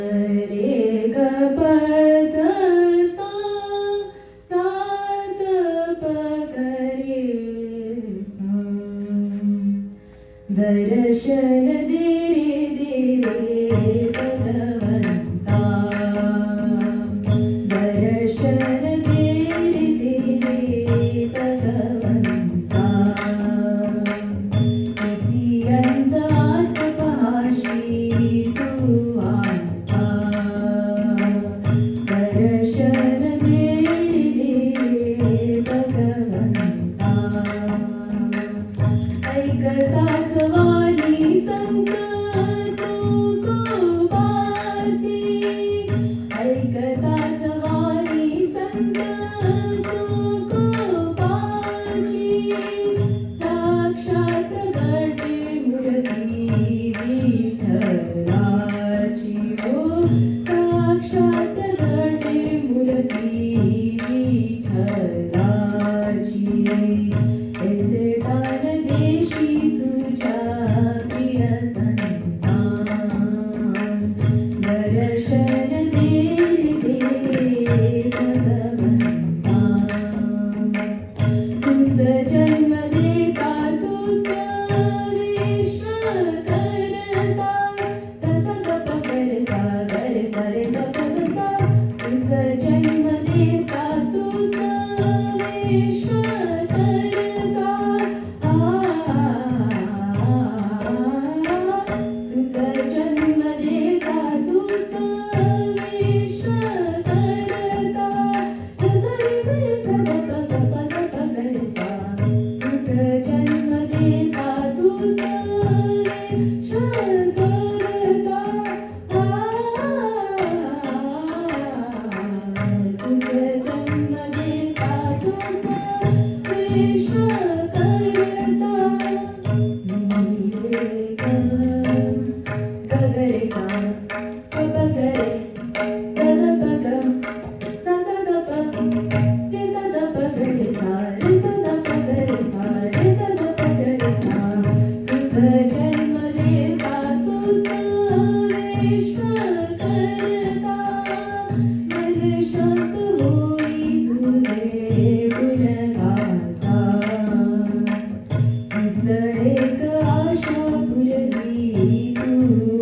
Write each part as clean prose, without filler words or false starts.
रे ग पद सा सात प ग रे सा दर्शन दे रे भगवंता दर्शन दे रे भगवंता किती अंधार पाशी तू आता दर्शन दे रे भगवंता ऐकताच वाणी संत तुकोबाची ऐकताच वाणी संत तुकोबाची साक्षात प्रगटे मूर्ती विठ्ठलाची हो साक्षात प्रगटे मूर्ती विठ्ठलाची ऐसे दान देशी तुझ्या प्रिय संतान दर्शन दे भगवंता तुझ जन्म देता तुझ विश्व करता तसा गप कर सागर सारे गप सा तुझ जन्म देता तुझ विश्व करता तुझ जन्म देता तुझ विश्व करता तसा कर सा गप गप कर सा तुझ जन्म देता तुझ विश्व करता तुझ जन्म देता तुझ विश्व करता रे ग रे सा ग रे ग ग सा सा ग प रे सा ग प ग रे सा रे सा ग प ग रे सा रे सा ग प ग रे सा तुझ जन्म देता तुझ विश्व करता मन शांत होई तुझे गुण गाता तुझ एक आशा पुरवी तू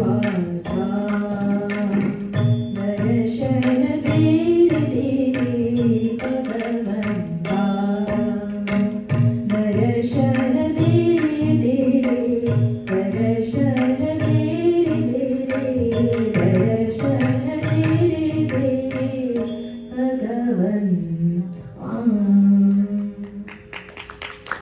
आता दर्शन दे भगवंता दर्शन दे दर्शन दे दर्शन दे भगवंता